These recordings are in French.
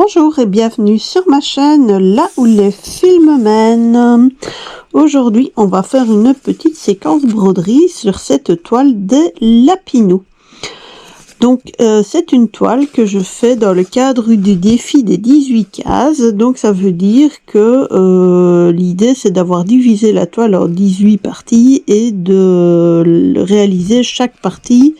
Bonjour et bienvenue sur ma chaîne, là où les films mènent. Aujourd'hui, on va faire une petite séquence broderie sur cette toile des Lapinous. Donc, c'est une toile que je fais dans le cadre du défi des 18 cases. Donc, ça veut dire que l'idée, c'est d'avoir divisé la toile en 18 parties et de réaliser chaque partie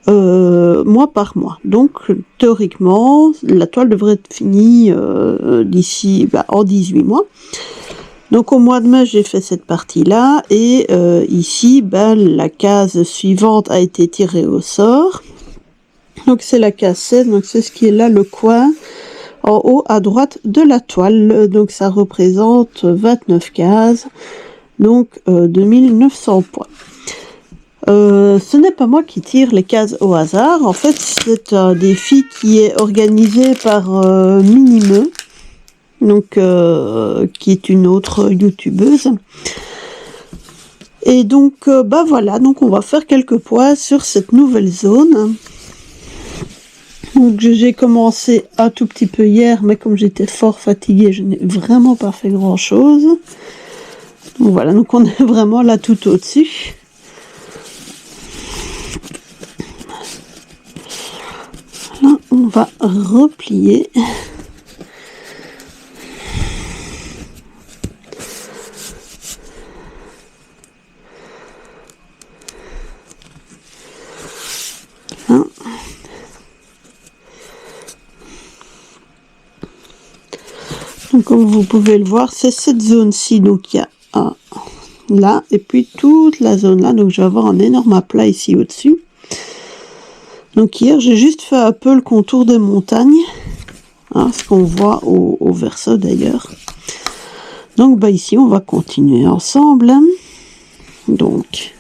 mois par mois. Donc théoriquement la toile devrait être finie d'ici en 18 mois. Donc au mois de mai j'ai fait cette partie là et ici la case suivante a été tirée au sort. Donc c'est la case 7, donc c'est ce qui est là, le coin en haut à droite de la toile. Donc ça représente 29 cases, donc 2900 points. Ce n'est pas moi qui tire les cases au hasard. En fait, c'est un défi qui est organisé par Minimeux, donc qui est une autre youtubeuse. Et donc, voilà, donc on va faire quelques points sur cette nouvelle zone. Donc j'ai commencé un tout petit peu hier, mais comme j'étais fort fatiguée, je n'ai vraiment pas fait grand chose. Donc voilà, donc on est vraiment là tout au-dessus. Là, on va replier. Là. Donc, comme vous pouvez le voir, c'est cette zone-ci. Donc, il y a un là, et puis toute la zone là. Donc, je vais avoir un énorme plat ici au-dessus. Donc hier, j'ai juste fait un peu le contour des montagnes, hein, ce qu'on voit au verso d'ailleurs. Donc ici, on va continuer ensemble. Donc,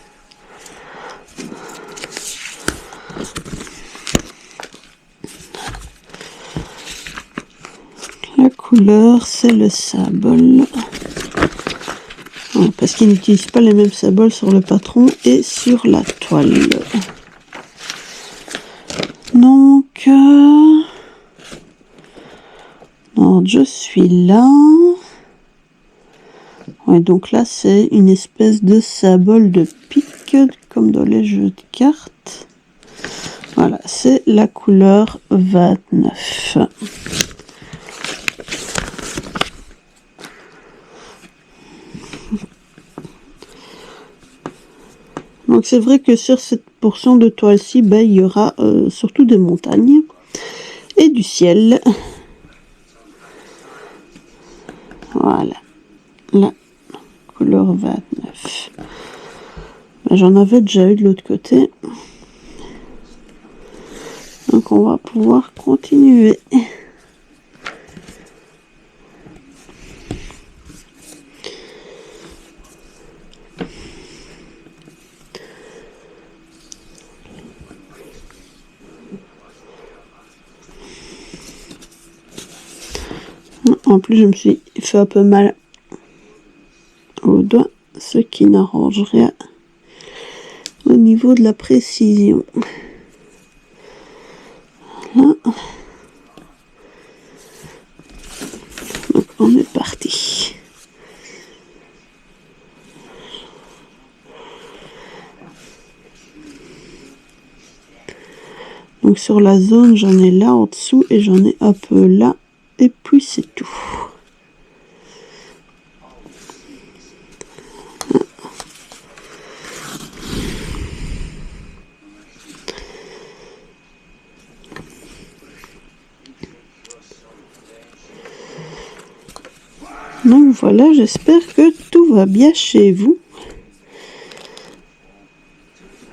la couleur, c'est le sable. Parce qu'ils n'utilisent pas les mêmes symboles sur le patron et sur la toile. Donc, je suis là. Ouais, donc là, c'est une espèce de symbole de pique, comme dans les jeux de cartes. Voilà, c'est la couleur 29. Donc c'est vrai que sur cette portion de toile-ci, il y aura surtout des montagnes et du ciel. Voilà, la couleur 29. J'en avais déjà eu de l'autre côté. Donc on va pouvoir continuer. En plus, je me suis fait un peu mal au doigt, ce qui n'arrange rien au niveau de la précision. Voilà. Donc, on est parti. Donc, sur la zone, j'en ai là en dessous et j'en ai un peu là. Et puis c'est tout. Donc voilà, j'espère que tout va bien chez vous.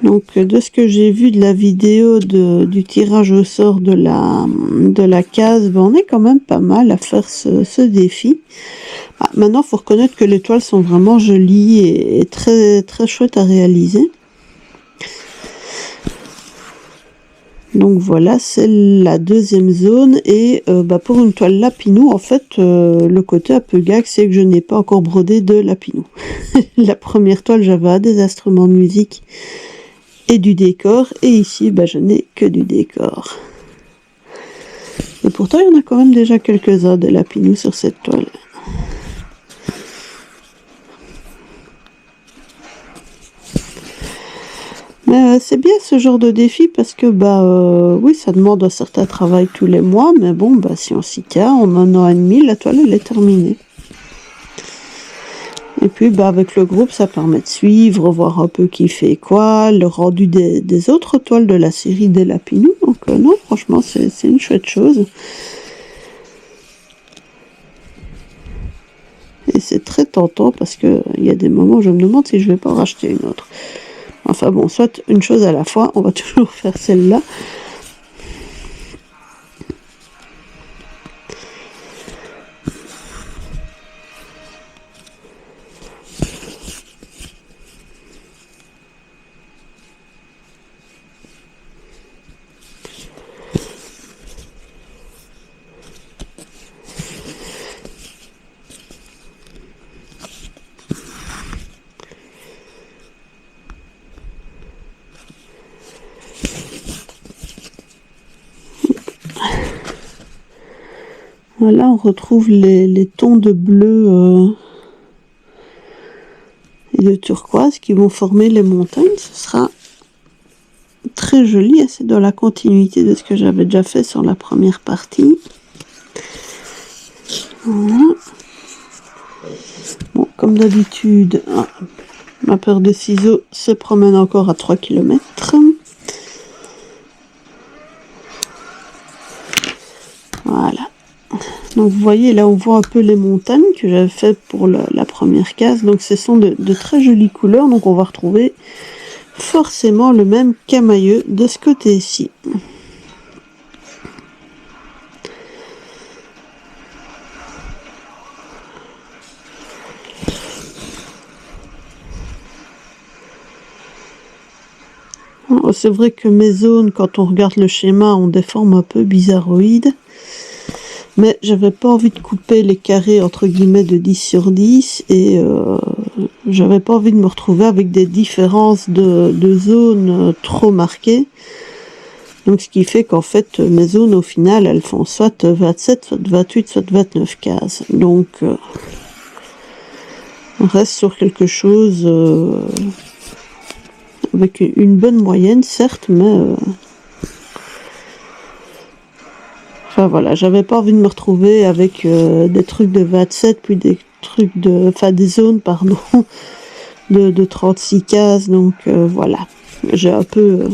Donc de ce que j'ai vu de la vidéo du tirage au sort de la case, on est quand même pas mal à faire ce défi. Maintenant, il faut reconnaître que les toiles sont vraiment jolies et très, très chouettes à réaliser. Donc voilà, c'est la deuxième zone et pour une toile Lapinou, en fait, le côté un peu gag, c'est que je n'ai pas encore brodé de Lapinou. La première toile, j'avais des instruments de musique et du décor, et ici, je n'ai que du décor. Et pourtant, il y en a quand même déjà quelques-uns des lapinous sur cette toile. Mais c'est bien ce genre de défi parce que oui, ça demande un certain travail tous les mois, mais bon, si on s'y tient, en 1 an et demi, la toile elle est terminée. Et puis avec le groupe, ça permet de suivre, voir un peu qui fait quoi, le rendu des autres toiles de la série des lapinous. Donc non, franchement, c'est une chouette chose. Et c'est très tentant parce que il y a des moments où je me demande si je vais pas en racheter une autre. Enfin bon, soit une chose à la fois, on va toujours faire celle-là. Là, on retrouve les tons de bleu et de turquoise qui vont former les montagnes. Ce sera très joli et c'est dans la continuité de ce que j'avais déjà fait sur la première partie. Voilà. Bon, comme d'habitude, ma paire de ciseaux se promène encore à 3 km. Voilà. Donc vous voyez, là on voit un peu les montagnes que j'avais fait pour la première case. Donc ce sont de très jolies couleurs. Donc on va retrouver forcément le même camailleux de ce côté-ci. C'est vrai que mes zones, quand on regarde le schéma, ont des formes un peu bizarroïdes. Mais j'avais pas envie de couper les carrés entre guillemets de 10 sur 10 et j'avais pas envie de me retrouver avec des différences de zones trop marquées. Donc ce qui fait qu'en fait mes zones au final elles font soit 27, soit 28, soit 29 cases. Donc on reste sur quelque chose avec une bonne moyenne certes, mais enfin voilà, j'avais pas envie de me retrouver avec des trucs de 27 puis des trucs des zones pardon de 36 cases. Donc voilà, j'ai un peu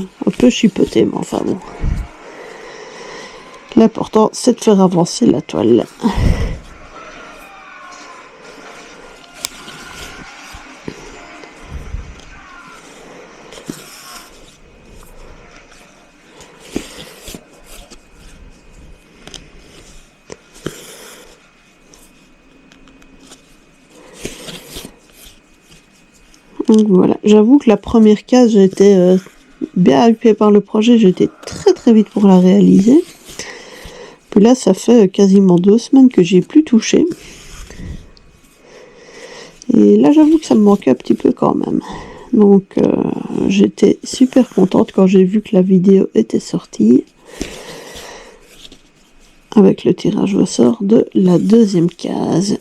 chipoté, mais enfin bon. L'important c'est de faire avancer la toile. Donc voilà, j'avoue que la première case, j'étais bien hypée par le projet, j'étais très très vite pour la réaliser. Puis là, ça fait quasiment 2 semaines que j'ai plus touché. Et là, j'avoue que ça me manquait un petit peu quand même. Donc j'étais super contente quand j'ai vu que la vidéo était sortie. Avec le tirage au sort de la deuxième case.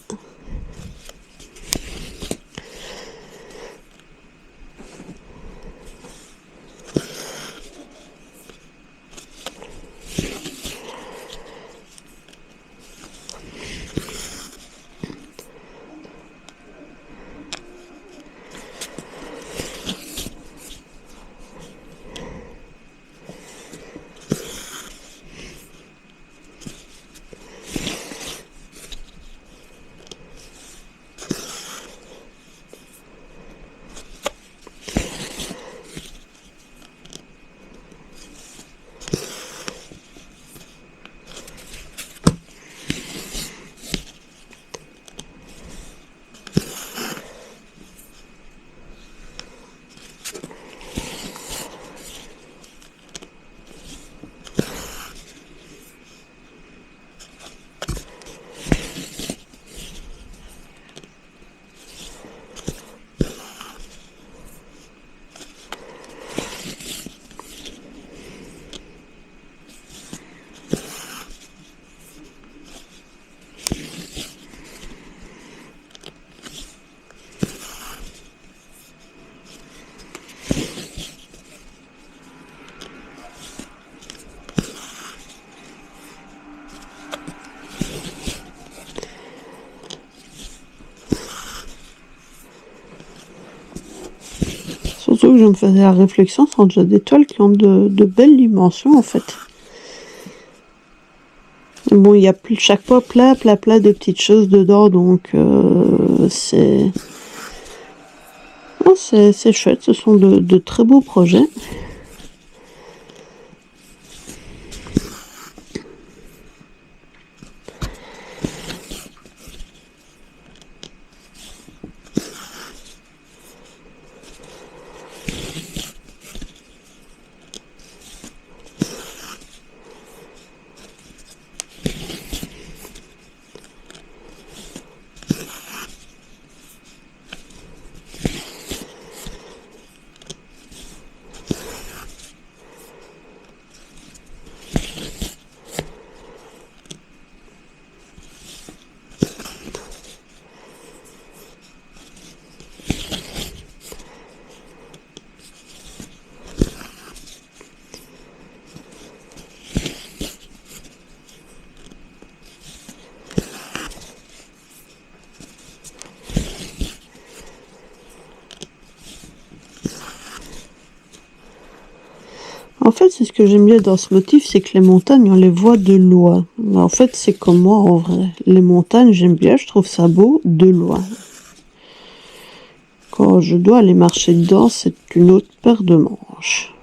que je me faisais la réflexion, ce sont déjà des toiles qui ont de belles dimensions en fait. Bon, il y a chaque fois plein de petites choses dedans, donc c'est chouette. Ce sont de très beaux projets. En fait, c'est ce que j'aime bien dans ce motif, c'est que les montagnes, on les voit de loin. Mais en fait, c'est comme moi en vrai. Les montagnes, j'aime bien, je trouve ça beau de loin. Quand je dois aller marcher dedans, c'est une autre paire de manches.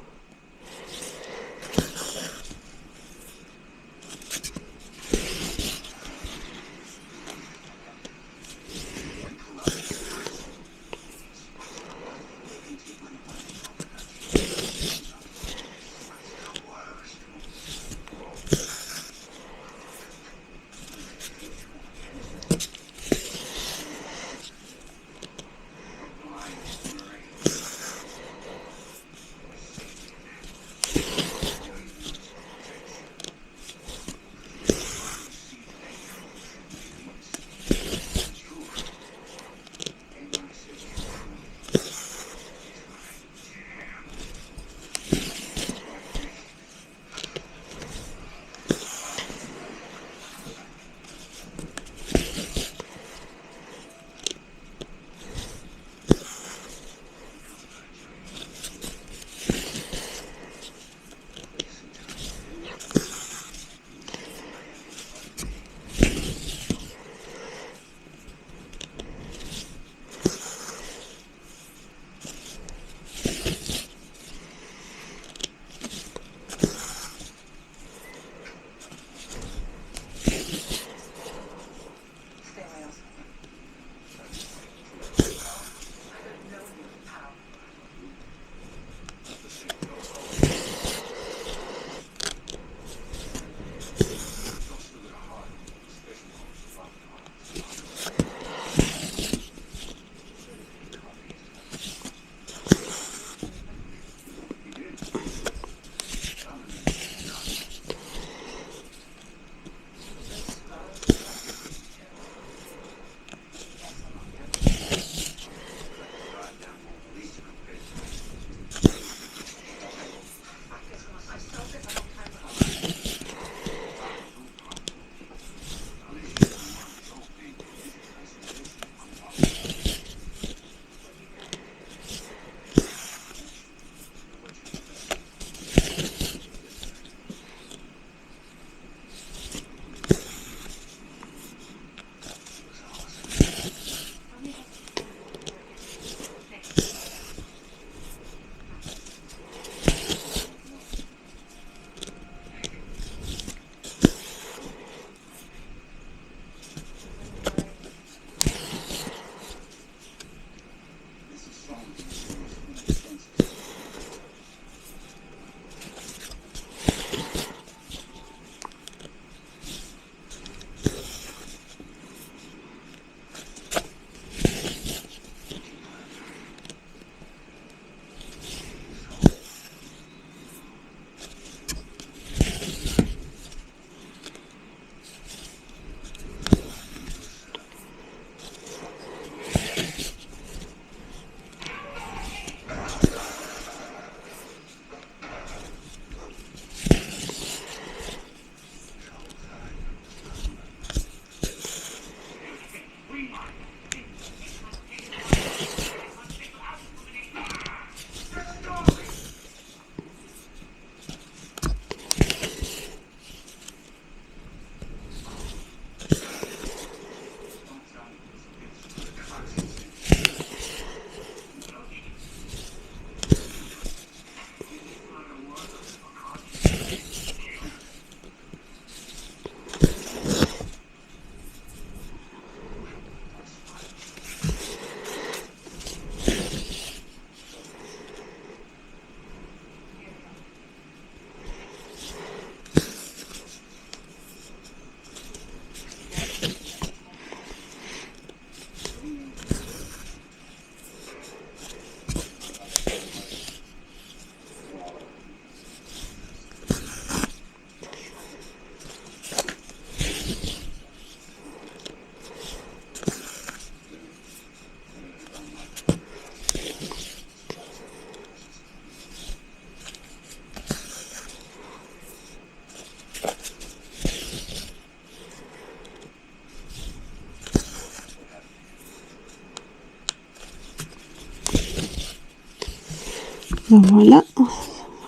Ben voilà,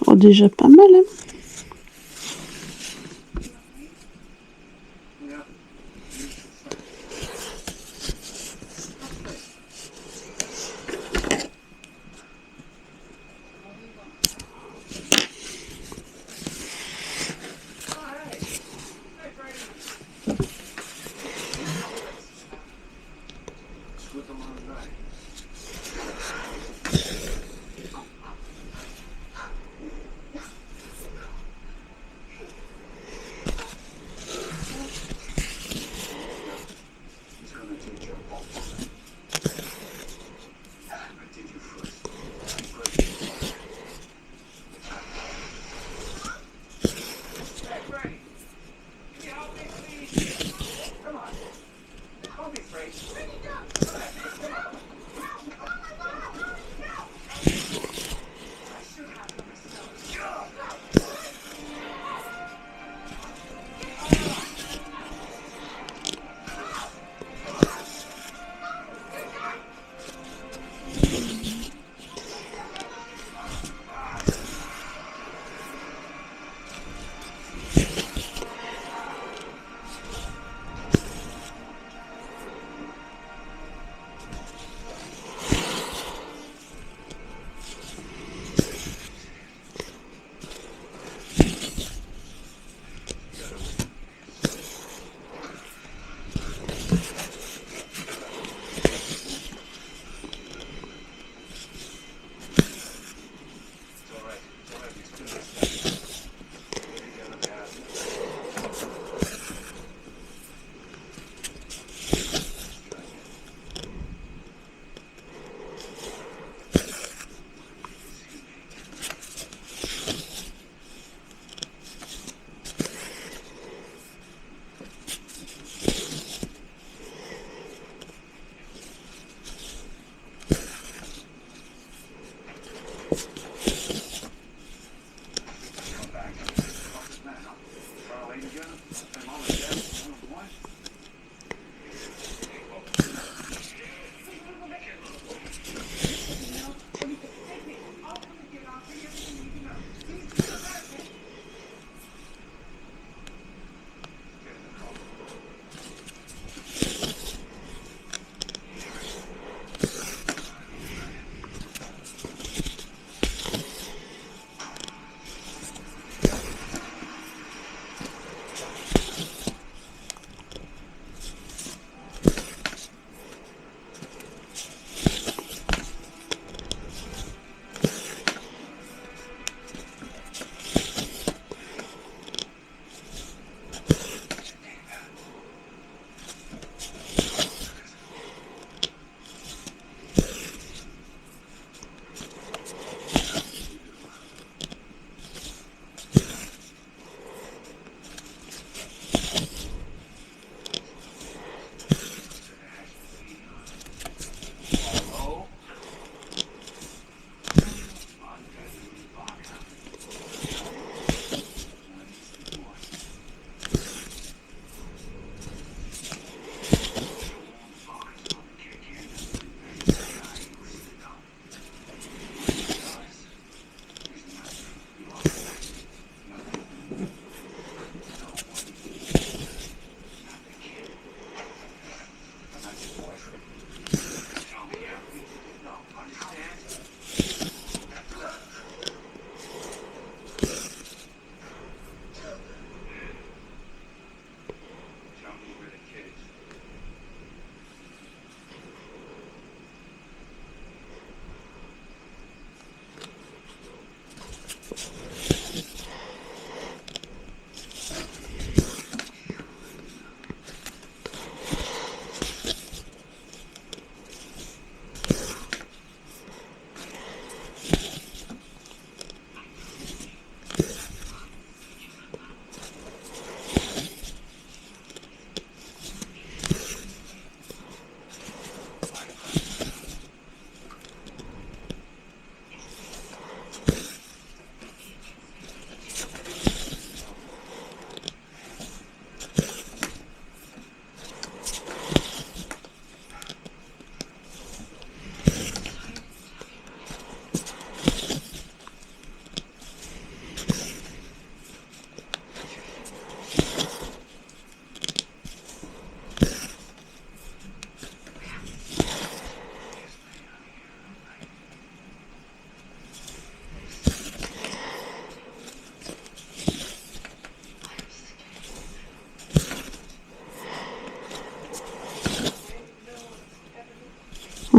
oh, déjà pas mal. Hein.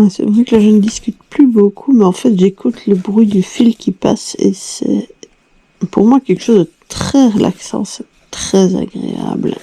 C'est vrai que là je ne discute plus beaucoup, mais en fait j'écoute le bruit du fil qui passe et c'est pour moi quelque chose de très relaxant, c'est très agréable.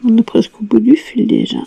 On est presque au bout du fil déjà.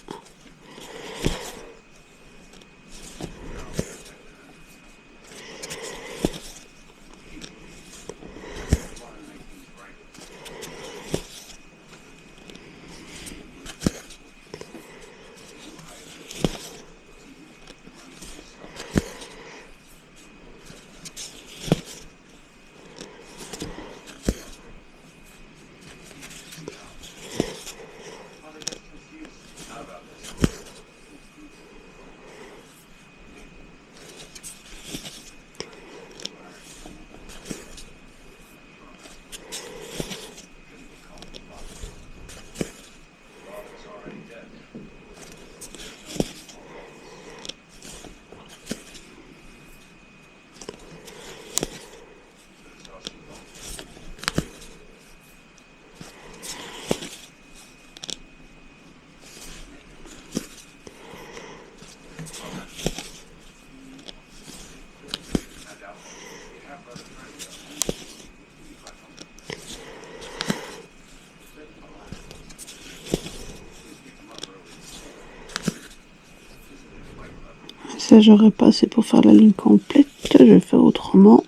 Ça, j'aurais pas assez pour faire la ligne complète. Je vais faire autrement.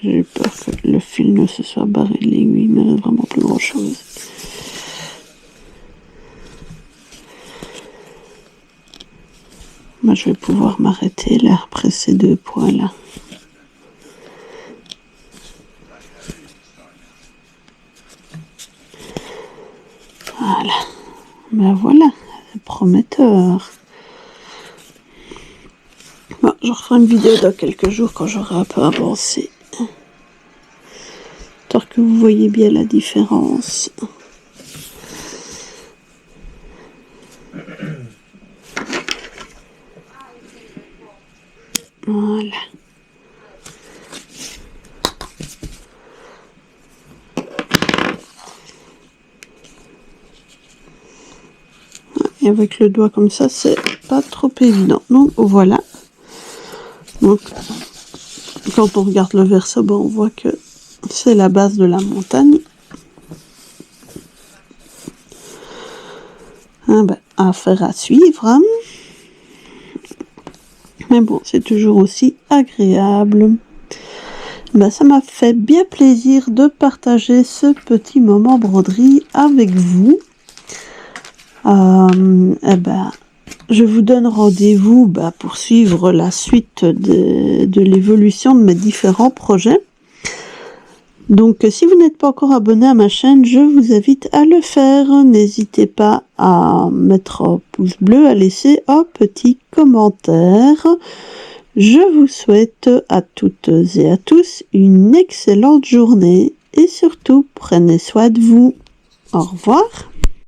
J'ai eu peur que le fil ne se soit barré de l'aiguille, mais il reste vraiment plus grand chose. Moi, je vais pouvoir m'arrêter là, après ces 2 points là. Voilà. Ben voilà, c'est prometteur. Bon, je referai une vidéo dans quelques jours quand j'aurai un peu avancé. Tant que vous voyez bien la différence. Voilà. Et avec le doigt comme ça, c'est pas trop évident. Donc voilà. Donc quand on regarde le verso, ben, on voit que c'est la base de la montagne. Ah ben, affaire à suivre. Hein. Mais bon, c'est toujours aussi agréable. Ben, ça m'a fait bien plaisir de partager ce petit moment broderie avec vous. Eh ben, je vous donne rendez-vous pour suivre la suite de l'évolution de mes différents projets. Donc, si vous n'êtes pas encore abonné à ma chaîne, je vous invite à le faire. N'hésitez pas à mettre un pouce bleu, à laisser un petit commentaire. Je vous souhaite à toutes et à tous une excellente journée et surtout, prenez soin de vous. Au revoir.